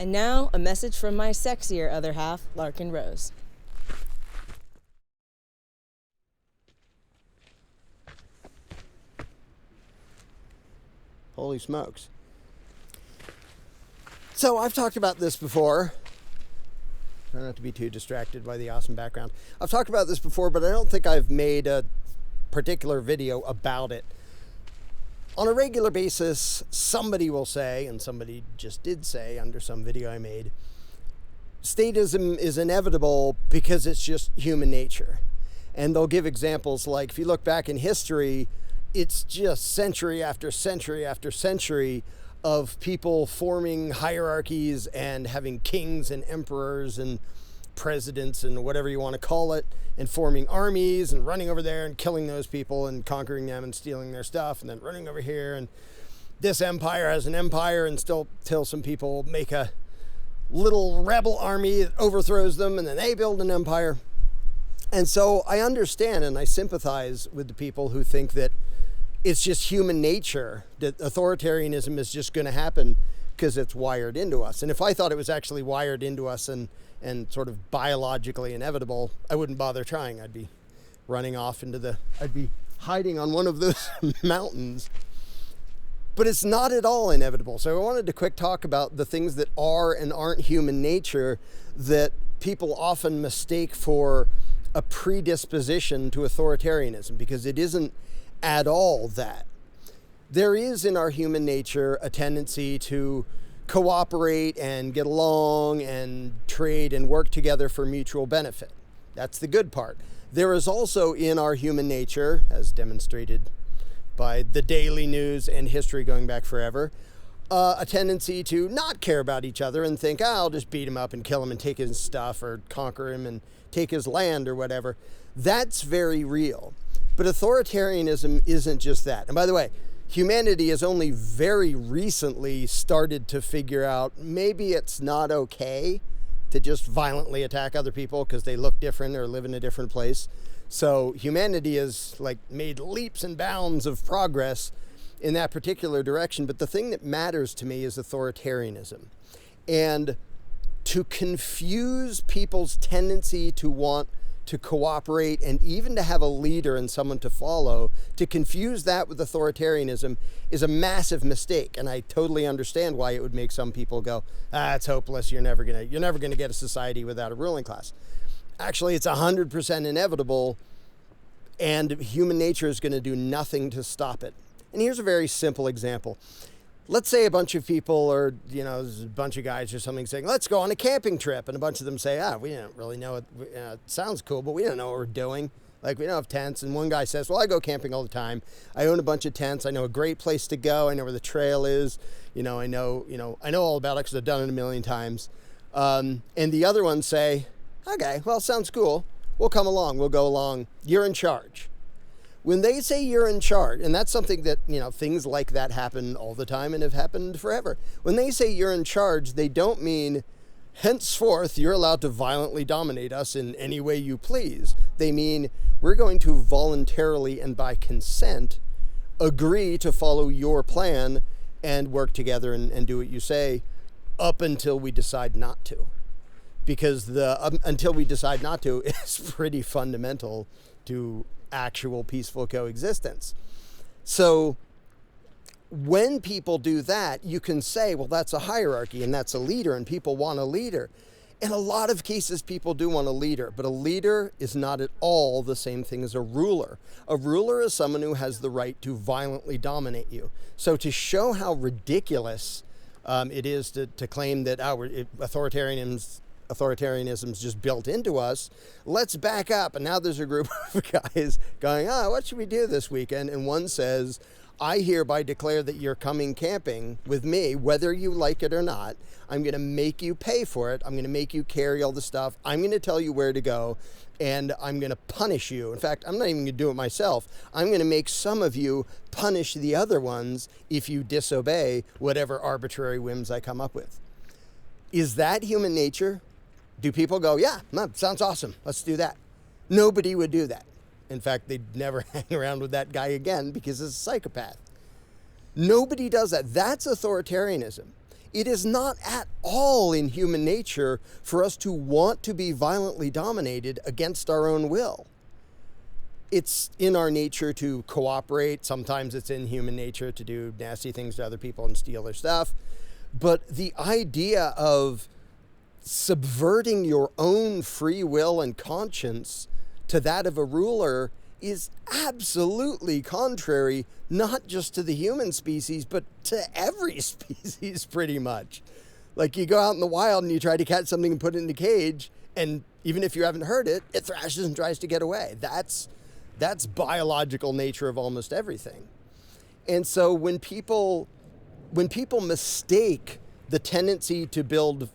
And now, a message from my sexier other half, Larken Rose. Holy smokes. So I've talked about this before. Try not to be too distracted by the awesome background. I've talked about this before, but I don't think I've made a particular video about it. On a regular basis, somebody will say, and somebody just did say under some video I made, statism is inevitable because it's just human nature. And they'll give examples like, if you look back in history, it's just century after century after century of people forming hierarchies and having kings and emperors and presidents and whatever you want to call it, and forming armies and running over there and killing those people and conquering them and stealing their stuff, and then running over here, and this empire has an empire, and still till some people make a little rebel army that overthrows them, and then they build an empire. And so I understand and I sympathize with the people who think that it's just human nature, that authoritarianism is just going to happen because it's wired into us. And if I thought it was actually wired into us and sort of biologically inevitable, I wouldn't bother trying. I'd be running off I'd be hiding on one of those mountains. But it's not at all inevitable. So I wanted to quick talk about the things that are and aren't human nature that people often mistake for a predisposition to authoritarianism, because it isn't at all that. There is in our human nature a tendency to cooperate and get along and trade and work together for mutual benefit. That's the good part. There is also in our human nature, as demonstrated by the daily news and history going back forever, a tendency to not care about each other and think, I'll just beat him up and kill him and take his stuff, or conquer him and take his land or whatever. That's very real. But authoritarianism isn't just that. And by the way, humanity has only very recently started to figure out maybe it's not okay to just violently attack other people because they look different or live in a different place. So humanity has made leaps and bounds of progress in that particular direction. But the thing that matters to me is authoritarianism. And to confuse people's tendency to want to cooperate and even to have a leader and someone to follow, to confuse that with authoritarianism is a massive mistake. And I totally understand why it would make some people go, it's hopeless. You're never gonna get a society without a ruling class. Actually, it's 100% inevitable, and human nature is going to do nothing to stop it. And here's a very simple example. Let's say a bunch of people, or there's a bunch of guys or something, saying, let's go on a camping trip. And a bunch of them say, we don't really know it sounds cool, but we don't know what we're doing. We don't have tents. And one guy says, well, I go camping all the time. I own a bunch of tents. I know a great place to go. I know where the trail is. I know all about it because I've done it a million times. And the other ones say, okay, well, sounds cool. We'll come along. We'll go along. You're in charge. When they say you're in charge, and that's something that, things like that happen all the time and have happened forever. When they say you're in charge, they don't mean henceforth you're allowed to violently dominate us in any way you please. They mean we're going to voluntarily and by consent agree to follow your plan and work together and do what you say up until we decide not to. Because until we decide not to is pretty fundamental to actual peaceful coexistence. So when people do that, you can say, well, that's a hierarchy and that's a leader and people want a leader. In a lot of cases, people do want a leader, but a leader is not at all the same thing as a ruler. A ruler is someone who has the right to violently dominate you. So to show how ridiculous it is to claim that authoritarianism's just built into us, let's back up. And now there's a group of guys going, what should we do this weekend? And one says, I hereby declare that you're coming camping with me, whether you like it or not. I'm going to make you pay for it. I'm going to make you carry all the stuff. I'm going to tell you where to go, and I'm going to punish you. In fact, I'm not even going to do it myself. I'm going to make some of you punish the other ones if you disobey whatever arbitrary whims I come up with. Is that human nature? Do people go, yeah, sounds awesome, let's do that? Nobody would do that. In fact, they'd never hang around with that guy again because he's a psychopath. Nobody does that. That's authoritarianism. It is not at all in human nature for us to want to be violently dominated against our own will. It's in our nature to cooperate. Sometimes it's in human nature to do nasty things to other people and steal their stuff. But the idea of subverting your own free will and conscience to that of a ruler is absolutely contrary, not just to the human species, but to every species pretty much. Like, you go out in the wild and you try to catch something and put it in a cage, and even if you haven't hurt it, it thrashes and tries to get away. That's biological nature of almost everything. And so when people mistake the tendency to build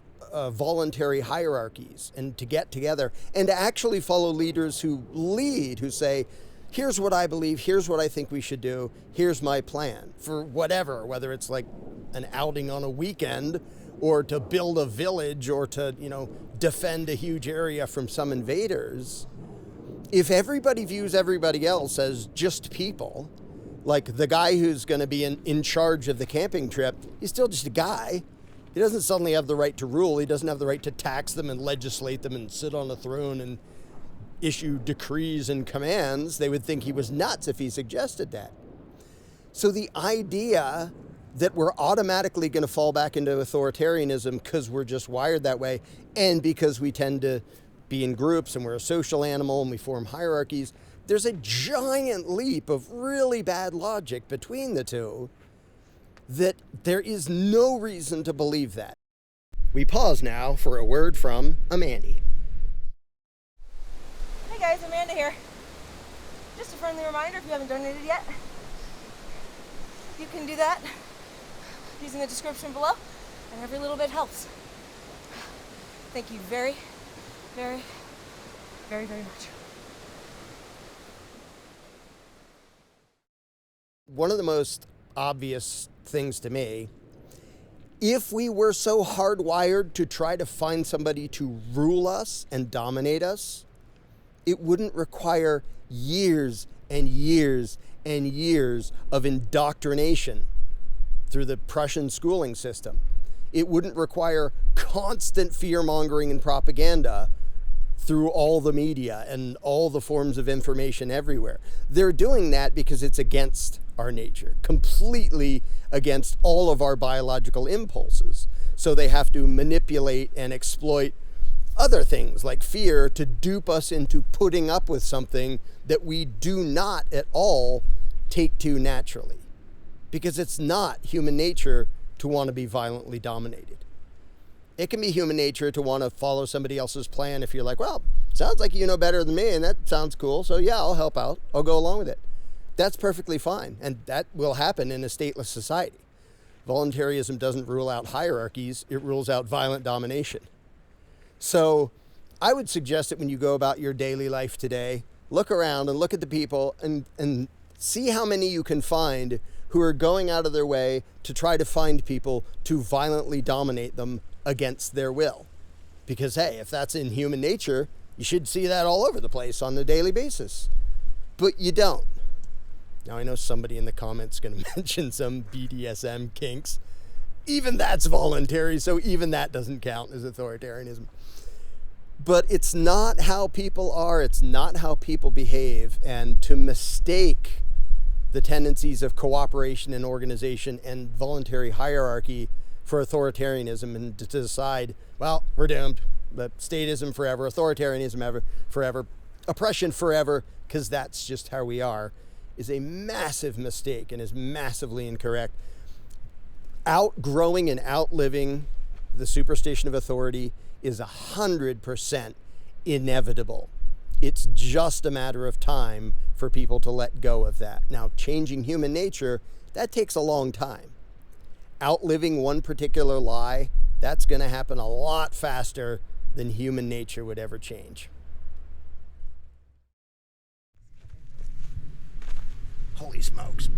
voluntary hierarchies and to get together and to actually follow leaders who lead, who say, here's what I believe, here's what I think we should do, here's my plan for whatever, whether it's like an outing on a weekend or to build a village or to, defend a huge area from some invaders. If everybody views everybody else as just people, like the guy who's going to be in charge of the camping trip, he's still just a guy. He doesn't suddenly have the right to rule. He doesn't have the right to tax them and legislate them and sit on a throne and issue decrees and commands. They would think he was nuts if he suggested that. So the idea that we're automatically going to fall back into authoritarianism because we're just wired that way and because we tend to be in groups and we're a social animal and we form hierarchies, there's a giant leap of really bad logic between the two that there is no reason to believe that. We pause now for a word from Amanda. Hey guys, Amanda here. Just a friendly reminder, if you haven't donated yet, you can do that using the description below, and every little bit helps. Thank you very, very, very, very much. One of the most obvious things to me, if we were so hardwired to try to find somebody to rule us and dominate us, it wouldn't require years and years and years of indoctrination through the Prussian schooling system. It wouldn't require constant fear-mongering and propaganda through all the media and all the forms of information everywhere. They're doing that because it's against our nature, completely against all of our biological impulses. So they have to manipulate and exploit other things like fear to dupe us into putting up with something that we do not at all take to naturally. Because it's not human nature to want to be violently dominated. It can be human nature to want to follow somebody else's plan if you're like, well, sounds like you know better than me and that sounds cool, so yeah, I'll help out. I'll go along with it. That's perfectly fine, and that will happen in a stateless society. Voluntarism doesn't rule out hierarchies, it rules out violent domination. So I would suggest that when you go about your daily life today, look around and look at the people and see how many you can find who are going out of their way to try to find people to violently dominate them against their will. Because hey, if that's in human nature, you should see that all over the place on a daily basis. But you don't. Now I know somebody in the comments is going to mention some BDSM kinks. Even that's voluntary, so even that doesn't count as authoritarianism. But it's not how people are, it's not how people behave, and to mistake the tendencies of cooperation and organization and voluntary hierarchy for authoritarianism and to decide, well, we're doomed, but statism forever, authoritarianism forever, oppression forever, because that's just how we are, is a massive mistake and is massively incorrect. Outgrowing and outliving the superstition of authority is 100% inevitable. It's just a matter of time for people to let go of that. Now, changing human nature, that takes a long time. Outliving one particular lie, that's going to happen a lot faster than human nature would ever change. Holy smokes.